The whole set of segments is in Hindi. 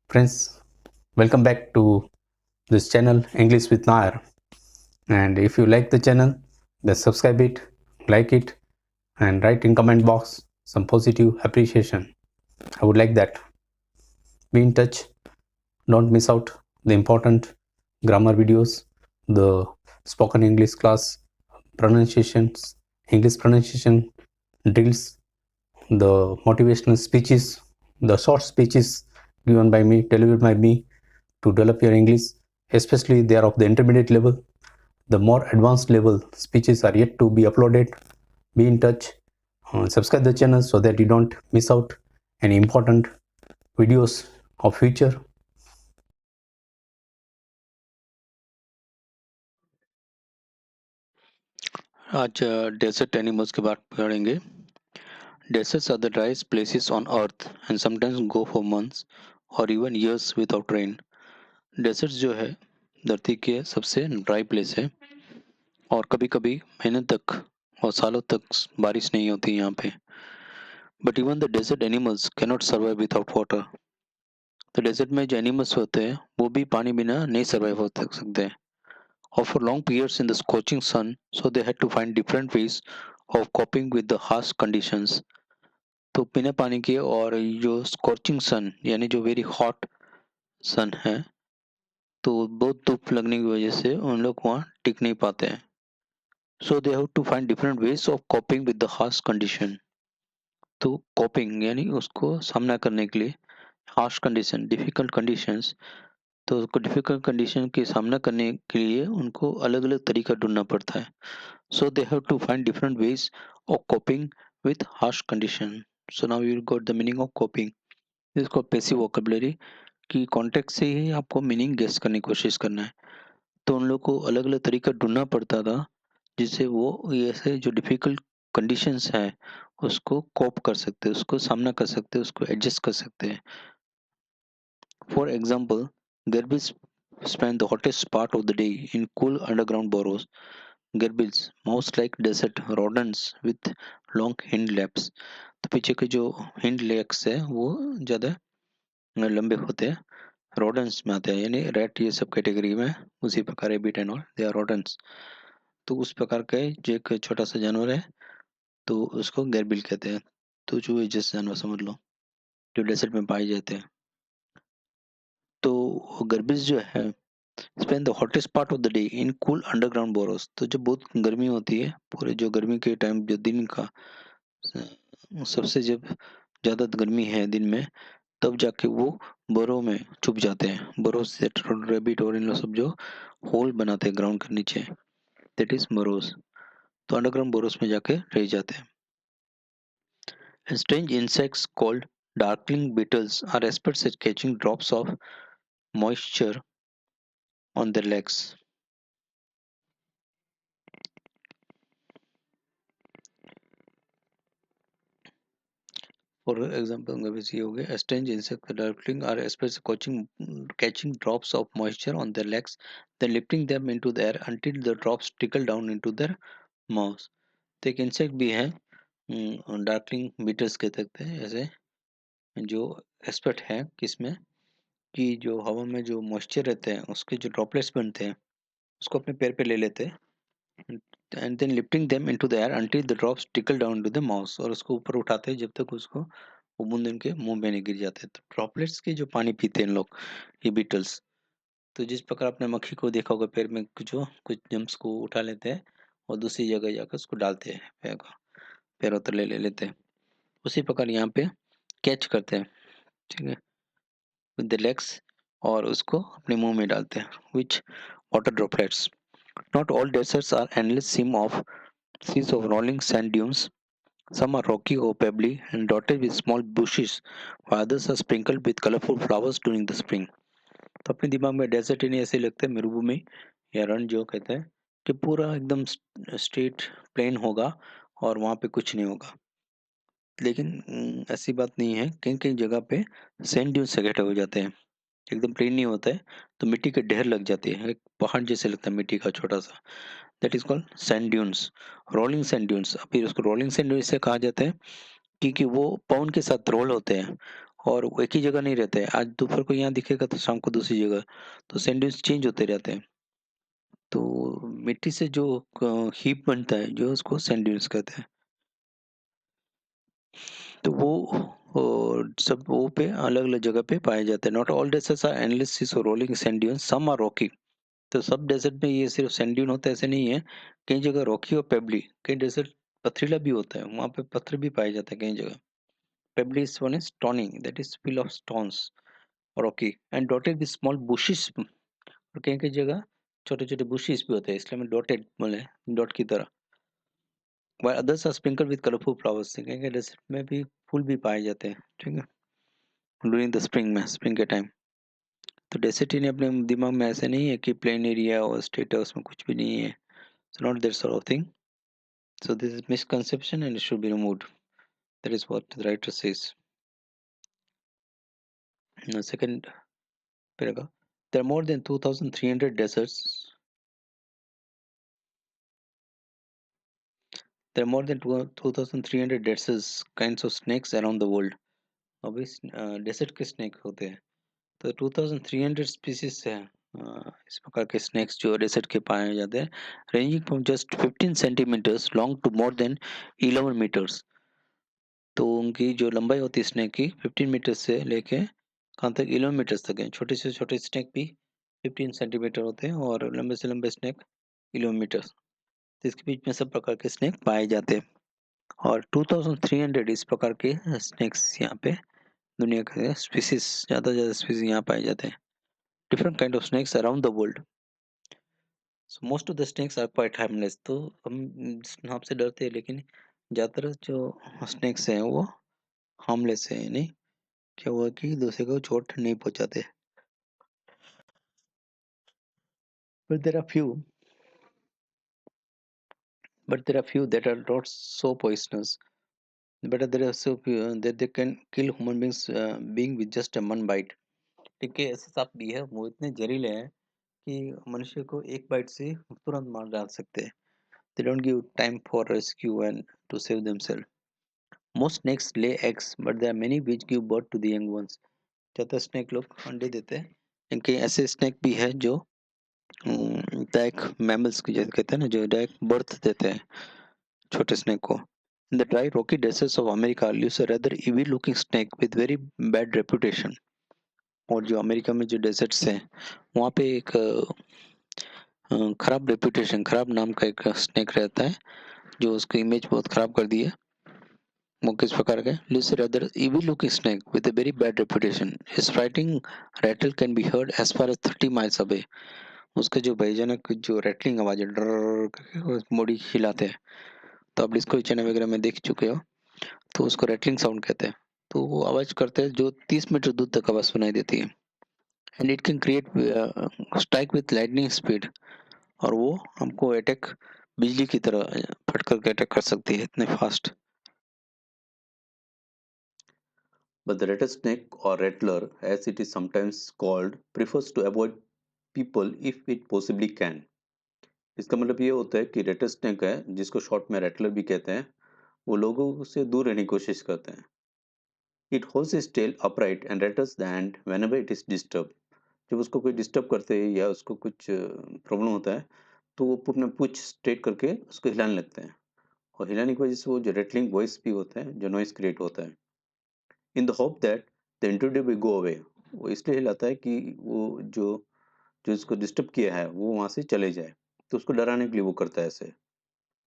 Friends, welcome back to this channel English with Nair. And if you like the channel, then subscribe it, like it, and write in comment box some positive appreciation. I would like that. Be in touch. Don't miss out the important grammar videos, the spoken English class, pronunciations, English pronunciation drills, the motivational speeches, the short speeches given by me, delivered by me to develop your English, especially they are of the intermediate level. The more advanced level speeches are yet to be uploaded. Be in touch. Subscribe the channel so that you don't miss out any important videos of future. आज डेजर्ट एनिमल्स के बारे में पढ़ेंगे। Deserts are the driest places on earth and sometimes go for months or even years without rain. Deserts जो है धरती के सबसे ड्राई प्लेस है और कभी-कभी महीने तक और सालों तक बारिश नहीं होती यहाँ पे। But even the desert animals cannot survive without water. तो डेजर्ट में जो एनिमल्स होते हैं वो भी पानी बिना नहीं सर्वाइव हो सकते हैं। Or for long periods in the scorching sun, so they had to find different ways of coping with the harsh conditions. तो बिना पानी के और जो स्corching सन यानी जो वेरी हॉट सन है तो बहुत धूप लगने की वजह से उन लोग वहाँ टिक नहीं पाते हैं। So they have to find different ways of coping with the harsh condition. तो कॉपिंग यानी उसको सामना करने के लिए हार्श कंडीशन डिफिकल्ट कंडीशंस, तो उसको डिफिकल्ट कंडीशन के सामना करने के लिए उनको अलग अलग तरीका ढूंढना पड़ता है। So they have to find different ways of coping with harsh condition. So now you got the meaning of coping. इसको पैसिव वोकैबुलरी की कॉन्टेक्स्ट से ही आपको मीनिंग गेस करने की कोशिश करना है। तो उन लोग को अलग अलग तरीका ढूंढना पड़ता था जिससे वो ऐसे जो डिफिकल्ट कंडीशंस है उसको कोप कर सकते, उसको सामना कर सकते, उसको एडजस्ट कर सकते हैं। For example, gerbils spend the hottest part of the day in cool underground burrows. Gerbills, mouse-like desert rodents with long hind legs. तो पीछे के जो हिंड लेग्स है वो ज़्यादा लंबे होते हैं, रोडेंट्स में आते हैं, यानी रैट ये सब कैटेगरी में उसी प्रकार rabbit and all they are rodents. तो उस प्रकार का जो एक छोटा सा जानवर है तो उसको गैरबिल कहते हैं। तो चूहे जैसे जानवर समझ लो जो डेजर्ट में पाए जाते हैं। तो गर्बिल्स जो है spend the hottest part of the day in cool underground borrows. तो जब बहुत गर्मी होती है पूरे जो गर्मी के टाइम जो दिन का सबसे जब ज़्यादा गर्मी है दिन में तब जाके वो बोरों में छुप जाते हैं। बोरो से रेबिट और इन लोग सब जो होल बनाते हैं ग्राउंड के नीचे, दैट इज बोरोस। तो अंडरग्राउंड बोरोस में जाके रह जाते हैं। And strange insects called darkling beetles are experts at catching drops of moisture on their legs. For example, ये हो गया, strange insects darkling are experts at catching drops of moisture on their legs, then lifting them into the air until the drops trickle down into their mouths. तो एक इंसेक्ट भी है, डार्कलिंग बीटल्स कह सकते हैं ऐसे, जो एक्सपर्ट है किसमें कि जो हवा में जो मॉइस्चर रहते हैं उसके जो ड्रॉपलेट्स बनते हैं उसको अपने पैर पे ले लेते हैं and then lifting them into the air until the drops trickle down to the mouth, और उसको ऊपर उठाते हैं जब तक उसको वो बूंद उनके मुंह में नहीं गिर जाते। तो ड्रॉपलेट्स के जो पानी पीते हैं लोग ये बीटल्स, तो जिस प्रकार आपने मक्खी को देखा होगा पैर में कुछ जम्स को उठा लेते हैं और दूसरी जगह जाकर उसको डालते हैं, पैरों तले ले लेते हैं, उसी प्रकार यहाँ पे कैच करते हैं, ठीक है, विद द लेग्स, और उसको अपने मुंह में डालते हैं which water droplets. Not all deserts are endless seas of rolling sand dunes. Some are rocky or pebbly and dotted with small bushes, while others are sprinkled with colorful flowers during the spring. तो अपने दिमाग में डेजर्ट ही नहीं ऐसे लगता है मरुभूमि या रण जो कहते हैं कि पूरा एकदम स्ट्रेट प्लेन होगा और वहाँ पे कुछ नहीं होगा, लेकिन ऐसी बात नहीं है, कहीं कहीं जगह पे सैंड ड्यून्स इकट्ठे हो जाते हैं, एकदम प्लेन नहीं होता है, तो मिट्टी के ढेर लग जाती है, एक पहाड़ जैसे लगता है मिट्टी का छोटा सा, that is called sand dunes, rolling sand dunes. अभी उसको रोलिंग सैंड ड्यून्स से कहा जाता है क्योंकि वो पवन के साथ रोल होते हैं और वो एक ही जगह नहीं रहते हैं। आज दोपहर को यहाँ दिखेगा तो शाम को दूसरी जगह, तो सैंड ड्यून्स चेंज होते रहते हैं। तो मिट्टी से जो हीप बनता है जो उसको सैंड ड्यून्स कहते हैं। तो वो सब वो पे अलग-अलग जगह पे पाए जाते हैं। Not all deserts are endless seas और rolling sand dunes, some are rocky. तो सब डेजर्ट में ये सिर्फ सैंड ड्यून होता है ऐसे नहीं है। कई जगह रॉकी और पेबली, कई डेजर्ट पथरीला भी होता है, वहाँ पे पत्थर भी पाए जाते हैं कई जगह। Pebbly is one is stony, that is full of stones, rocky and dotted with small bushes. और कहीं कहीं जगह छोटे छोटे बुशेस भी होते हैं, इसलिए मैं डॉटेड बोले, डॉट की तरह। while others are sprinkled with colorful flowers, कहीं कहीं डेजर्ट में भी फूल भी पाए जाते हैं, ठीक है, ड्यूरिंग द स्प्रिंग में, स्प्रिंग के टाइम। तो डेसिटी ने अपने दिमाग में ऐसे नहीं है कि प्लेन एरिया और स्टेट है उसमें कुछ भी नहीं है, so not that sort of thing. So this is misconception and it should be removed. That is what the writer says. Now, second paragraph. There are more than 2,300 deserts. There are more than 2,300 deserts kinds of snakes around the world. अभी डेजर्ट के स्नेक होते हैं तो 2,300 स्पीसीज है, इस प्रकार के स्नेक्स जो डेजर्ट के पाए जाते हैं, ranging from just 15 centimetres long to more than 11 metres. तो उनकी जो लंबाई होती है स्नेक की 15 मीटर से लेके कहाँ तक, 11 मीटर्स तक है। छोटे से छोटे स्नेक भी 15 सेंटीमीटर होते हैं और लंबे से लंबे स्नेक 11 मीटर। तो इसके बीच में सब प्रकार के स्नेक पाए जाते हैं और 2300 इस प्रकार के स्नेक्स यहाँ पे दुनिया के स्पीसीज, ज़्यादा से ज़्यादा स्पीसीज यहाँ पाए जाते हैं। Different kind of snakes around the world. So most of the snakes are quite harmless. तो हम सांप से डरते हैं लेकिन ज़्यादातर जो स्नेक्स हैं वो हार्मलेस है, यानी क्या हुआ कि दूसरे को चोट नहीं पहुंचाते। But there are few, but there are few that are not so poisonous. But there are so few that they can kill human beings, being with just a one bite. ठीक है, ऐसे सांप भी है, वो इतने जहरीले हैं कि मनुष्य को एक बाइट से तुरंत मार डाल सकते हैं। They don't give time for rescue and to save themselves. Most snakes lay eggs, but there are many which give birth to the young ones. ज्यादा स्नेक लोग अंडे देते हैं, इनके ऐसे स्नेक भी है जो डायरेक्ट मैमल्स की जैसे कहते हैं ना, जो डायरेक्ट बर्थ देते हैं छोटे स्नेक को। In the dry rocky deserts of America lives a rather evil looking snake with very bad reputation. और जो अमेरिका में जो डेजर्ट्स हैं वहाँ पे एक खराब रेपुटेशन, खराब नाम का एक स्नेक रहता है जो उसकी इमेज बहुत खराब कर दी है। वो किस प्रकार का है? Lives a rather evil looking snake with a very bad reputation. His frightening rattle can be heard as far as 30 miles away. उसके जो भयजनक जो रैटलिंग आवाज है, डर करके वो बॉडी हिलाते हैं, तो आप डिस्कवरी चैनल वगैरह में देख चुके हो, तो उसको रैटलिंग साउंड कहते हैं। तो वो आवाज करते हैं जो 30 मीटर दूर तक आवाज सुनाई देती है। And it can create strike with lightning speed, और वो हमको अटैक बिजली की तरह फट करके अटैक कर सकती है, इतने fast. But the rattlesnake or rattler, as it is sometimes called, prefers to avoid people if it possibly can. इसका मतलब ये होता है कि रेटल स्नेक है, जिसको शॉर्ट में रैटलर भी कहते हैं, वो लोगों से दूर रहने की कोशिश करते हैं। It holds its tail upright and rattles the hand whenever it is disturbed. जब उसको कोई डिस्टर्ब करते हैं या उसको कुछ प्रॉब्लम होता है, तो वो अपना पूंछ स्ट्रेट करके उसको हिलाने लगते हैं, और हिलाने की वजह से वो जो रेटलिंग वॉइस भी होता है, जो नॉइस क्रिएट होता है, in the hope that the intruder will go away. वो इसलिए हिलाता है कि वो जो जो इसको डिस्टर्ब किया है वो वहाँ से चले जाए, तो उसको डराने के लिए वो करता है ऐसे।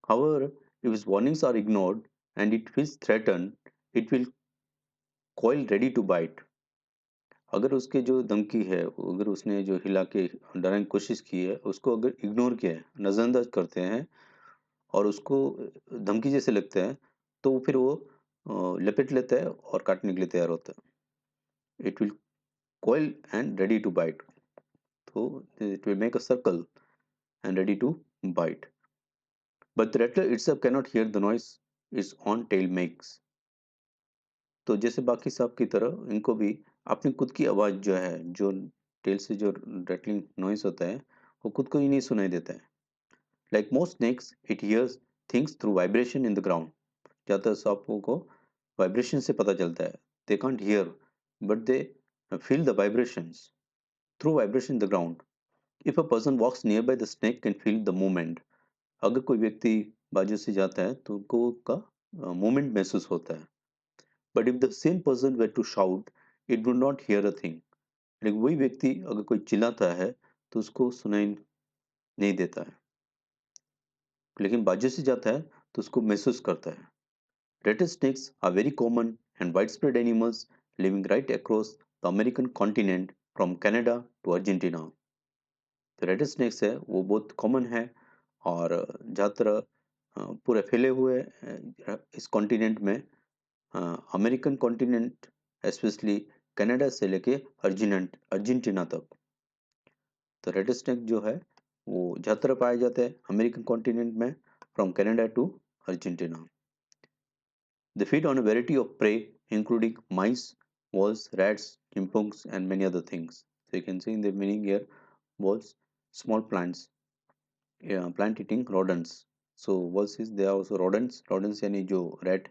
However, if his warnings are ignored and it feels threatened, it will coil ready to bite. अगर उसके जो धमकी है, अगर उसने जो हिला के डराने की कोशिश की है, उसको अगर इग्नोर किया है, नज़रअंदाज करते हैं और उसको धमकी जैसे लगता है, तो फिर वो लपेट लेता है और काटने के लिए तैयार होता है। It will coil and ready to bite. So it will make a circle and ready to bite. But the rattler itself cannot hear the noise its own tail makes. तो जैसे बाकी सांप की तरह इनको भी अपनी खुद की आवाज़ जो है, जो टेल से जो रैटलिंग नॉइज़ होता है, वो खुद को ही नहीं सुनाई देता है। Like most snakes it hears things through vibration in the ground. ज़्यादातर सांपों को वाइब्रेशन से पता चलता है। They can't hear but they feel the vibrations. Through vibration in the ground, if a person walks nearby, the snake can feel the movement. अगर कोई व्यक्ति बाजू से जाता है तो उनको का मूवमेंट महसूस होता है. But if the same person were to shout, it would not hear a thing. लेकिन वही व्यक्ति अगर कोई चिल्लाता है तो उसको सुनाई नहीं देता है, लेकिन बाजू से जाता है तो उसको महसूस करता है. Rattlesnakes are very common and widespread animals living right across the American continent from Canada to Argentina. तो rattlesnakes है वो बहुत कॉमन है और ज़्यादातर पूरे फैले हुए इस कॉन्टिनेंट में, अमेरिकन कॉन्टिनेंट स्पेशली कनाडा से लेके अर्जेंटीना तक. तो rattlesnake जो है वो ज़्यादातर पाए जाते हैं अमेरिकन कॉन्टिनेंट में from Canada to Argentina. They feed on a variety of prey, including mice, voles, rats, chipmunks, and many other things. So you can see in the meaning here, voles, small plants, plant-eating rodents. So voles is they are also rodents. Rodents यानी जो rat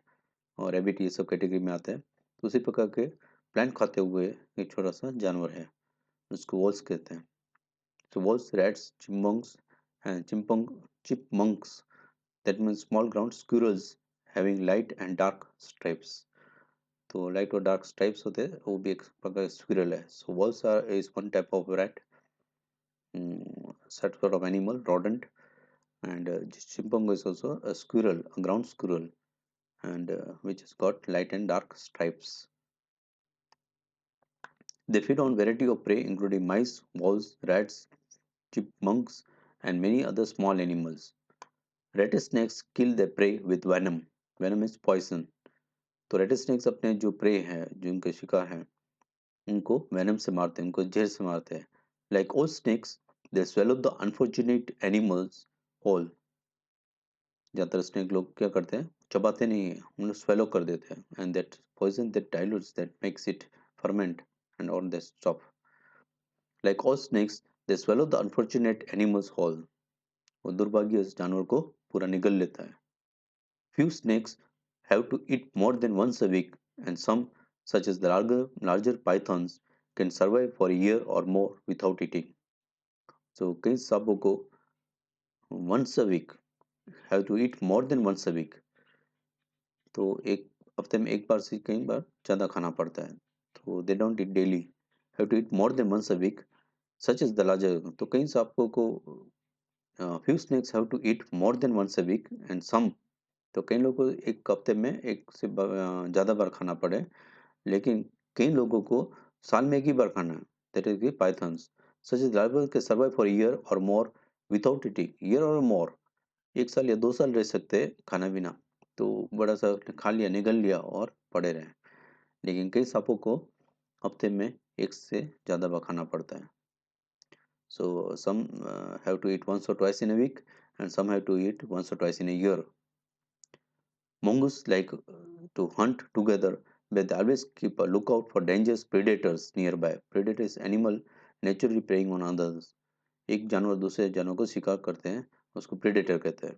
और rabbit ये सब कैटेगरी में आते हैं. तो उसी प्रकार के प्लांट खाते हुए एक छोटा सा जानवर है, उसको वोल्स कहते हैं. So voles, rats, chipmunks, and chipmunks. That means small ground squirrels having light and dark stripes. तो लाइट और डार्क स्ट्राइप्स होते हैं, वो भी एक प्रकार स्क्विरल है. So voles are is one type of rat, सort of animal, rodent, and chimpung is also a squirrel, a ground squirrel, and which has got light and dark stripes. They feed on variety of prey including mice, voles, rats, chipmunks, and many other small animals. Rattlesnakes kill their prey with venom. Venom is poison. तो rattlesnakes अपने जो prey है, जो उनके शिकार हैं, उनको वेनम से मारते हैं, उनको जहर से मारते हैं. Like all snakes, they swallow the unfortunate animals whole. ज़्यादातर स्नेक लोग क्या करते हैं, चबाते नहीं है, उन्हें स्वेलो कर देते हैं. And that poison that dilutes that makes it ferment and all that stuff. Like all snakes, they swallow the unfortunate animals whole. वो दुर्भाग्य जानवर को पूरा निगल लेता है. Few snakes have to eat more than once a week, and some, such as the larger pythons, can survive for a year or more without eating. So, कई सांपों को once a week have to eat more than once a week. तो एक हफ्ते में एक बार से कई बार ज़्यादा खाना पड़ता है. तो they don't eat daily, have to eat more than once a week, such as the larger. तो कई सांपों को few snakes have to eat more than once a week, and some, तो कई लोगों को एक हफ्ते में एक से ज़्यादा बार खाना पड़े, लेकिन कई लोगों को साल में एक ही बार खाना है. That is the pythons. Such is larva के सर्वाइव फॉर ईयर और मोर विदाउट ईटिंग. ईयर और मोर, एक साल या 2 साल रह सकते हैं खाना बिना. तो बड़ा सा खा लिया, निगल लिया और पड़े रहे. लेकिन कई सांपों को हफ्ते में एक से ज़्यादा बार खाना पड़ता है. So some have to eat once or twice in a week, and some have to eat once or twice in a year. Mongoose like to hunt together, but they always keep a lookout for dangerous predators nearby. Predator is animal naturally preying on others. एक जानवर दूसरे जानवर को शिकार करते हैं, उसको predator कहते हैं.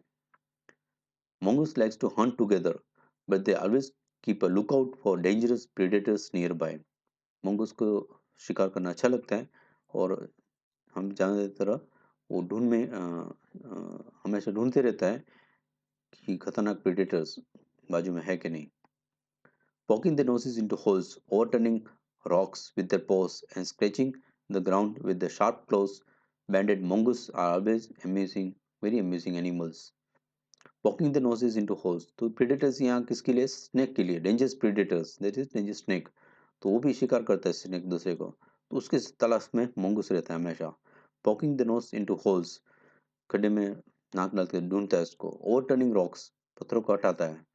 Mongoose likes to hunt together, but they always keep a lookout for dangerous predators nearby. Mongoose को शिकार करना अच्छा लगता है और हम जानते तरह वो हमेशा ढूंढते रहता है कि खतरनाक predators बाजू में है कि नहीं. Poking their noses into holes, overturning rocks with their paws, and scratching the ground with their sharp claws, banded mongoose are always amusing, very amusing animals. Poking their noses into holes. तो predators यहाँ किसके लिए? Snake के लिए. Dangerous predators. That is dangerous snake. तो वो भी शिकार करता है snake दूसरे को. तो उसके तलाश में mongoose रहता है हमेशा. Poking the nose into holes. खड्डे में नाक डाल के ढूंढता है उसको. Overturning rocks. पत्थरों को हटाता है.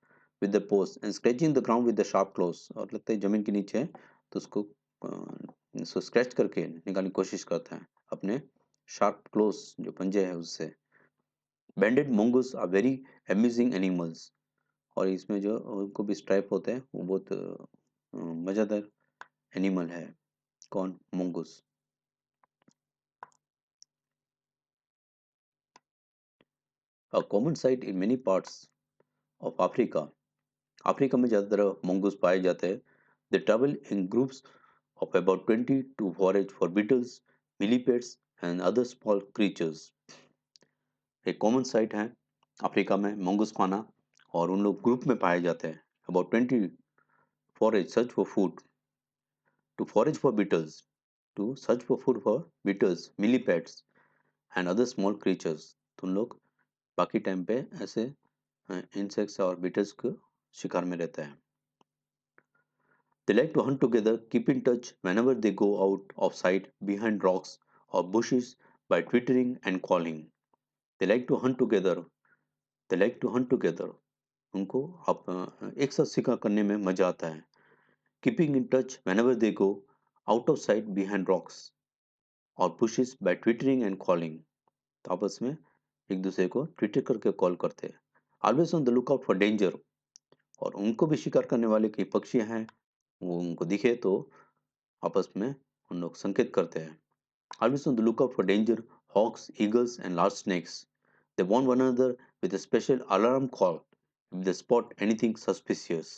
With the paws and scratching the ground with the sharp claws. और लगता है जमीन के नीचे है तो उसको स्क्रैच करके निकालने की कोशिश करता है अपने शार्प क्लोज जो पंजे है उससे. Banded mongoose are very amusing animals. और इसमें जो उनको भी स्ट्राइप होते हैं वो बहुत मज़ेदार एनिमल है. कौन? mongoose. A common sight in many parts of Africa. Africa में ज़्यादातर mongoose पाए जाते हैं. They travel in groups of about 20 to forage for beetles, millipedes and other small creatures. एक कॉमन साइट है अफ्रीका में मंगूस पाना और उन लोग ग्रुप में पाए जाते हैं. About 20 forage search for food, to forage for beetles, to search for food for beetles, millipedes and other small creatures. तो उन लोग बाकी टाइम पे ऐसे इंसेक्ट्स और बीटल्स को शिकार में रहते हैं. They like to hunt together, keep in touch whenever they go out of sight behind rocks or bushes by twittering and calling. They like to hunt together. They like to hunt together. उनको एक साथ शिकार करने में मजा आता है. Keeping in touch whenever they go out of sight behind rocks or bushes by twittering and calling. तो आपस में एक दूसरे को ट्विटर करके कॉल करते हैं. Always on the lookout for danger. और उनको भी शिकार करने वाले कई पक्षी हैं, वो उनको दिखे तो आपस में उन लोग संकेत करते हैं. Always on the lookout for danger, hawks, eagles and large snakes. They warn one another with a special alarm call if they spot anything suspicious.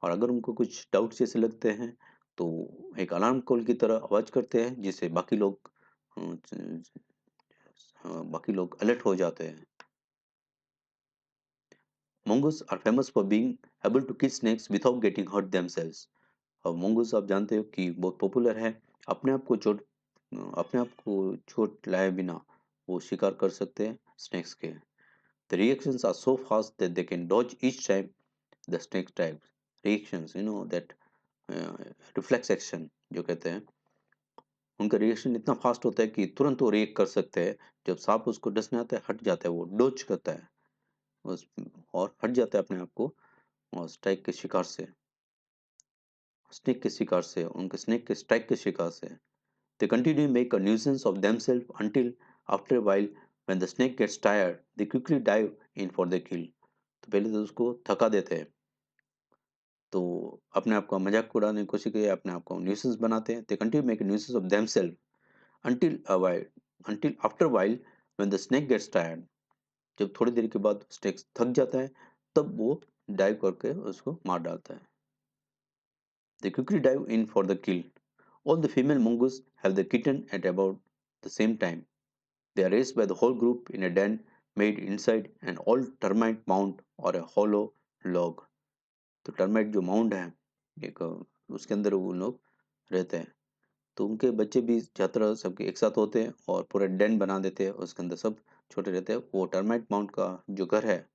और अगर उनको कुछ डाउट जैसे लगते हैं तो एक अलार्म कॉल की तरह आवाज करते हैं जिससे बाकी लोग अलर्ट हो जाते हैं. Mongoose are famous for being able to kill snakes without getting hurt themselves. और mongoose आप जानते हो कि बहुत पॉपुलर है. अपने आप को चोट लाए बिना वो शिकार कर सकते हैं स्नेक्स के. The reactions are so fast that they can dodge each time the snake strikes. Reactions, that reflex action जो कहते हैं, उनका रिएक्शन इतना फास्ट होता है कि तुरंत वो रिएक्ट कर सकते हैं. जब सांप उसको डसने आता है हट जाता है, वो डोज करता है और हट जाता है अपने आप को और स्ट्राइक के शिकार से, उनके स्नेक के स्ट्राइक के शिकार से. They continue to make a nuisance of themselves until after a while when the snake gets tired, they quickly dive in for the kill. तो पहले तो उसको थका देते हैं, तो अपने आप का मजाक उड़ाने की कोशिश करके अपने आप को न्यूसेंस बनाते हैं. They continue to make a nuisance of themselves until after a while when the snake gets tired. जब थोड़ी देर के बाद स्नेक थक जाता है तब वो डाइव करके उसको मार डालता है. They quickly dive in for the kill. All the female mongoose have the kitten at about the same time. They are raised by the whole group in a den made inside an old termite mound or a hollow log. तो टर्माइट जो माउंड है एक, उसके अंदर वो लोग रहते हैं. तो उनके बच्चे भी ज़्यादातर सबके एक साथ होते हैं और पूरा डेन बना देते हैं, उसके अंदर सब छोटे रहते हैं. वो टर्माइट माउंड का जो घर है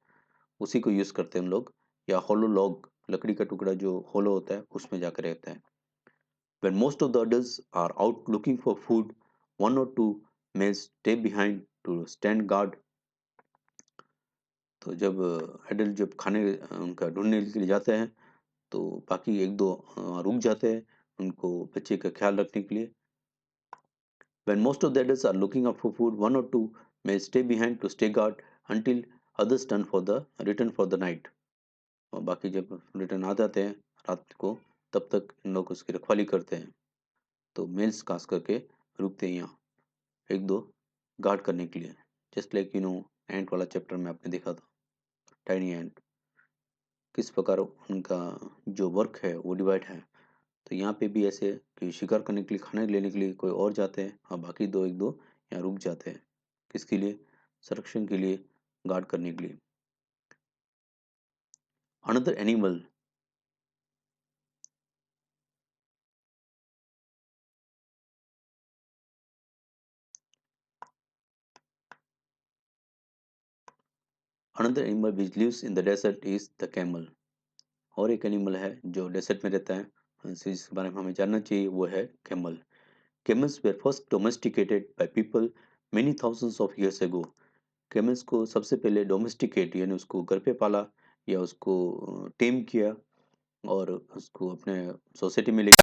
उसी को यूज़ करते हैं हम लोग, या होलो लॉग, लकड़ी का टुकड़ा जो होलो होता है उसमें जाकर रहता है. When most of the adults are out looking for food, one or two males stay behind to stand guard. तो जब एडल्ट जब खाने उनका ढूंढने के लिए जाते हैं तो बाकी एक दो रुक जाते हैं उनको बच्चे का ख्याल रखने के लिए. When most of the adults are looking out for food, one or two may stay behind to stay guard until others return for the night. और बाकी जब रिटर्न आ जाते हैं रात को तब तक इन लोग उसकी रखवाली करते हैं. तो मेल्स खास करके रुकते हैं यहाँ एक दो गार्ड करने के लिए. जस्ट लाइक एंट वाला चैप्टर में आपने देखा था, टाइनी एंट, किस प्रकार उनका जो वर्क है वो डिवाइड है. तो यहाँ पे भी ऐसे कि शिकार करने के लिए, खाने लेने के लिए कोई और जाते हैं और बाकी एक दो यहाँ रुक जाते हैं. किसके लिए? संरक्षण के लिए, गार्ड करने के लिए. Another animal which lives in the desert is the camel. और एक एनिमल है जो डेजर्ट में रहता है, जिसके बारे में हमें जानना चाहिए, वो है camel. Camels were first domesticated by people many thousands of years ago. Camels को सबसे पहले डोमेस्टिकेट यानी उसको घर पे पाला या उसको टेम किया और उसको अपने सोसाइटी में लेके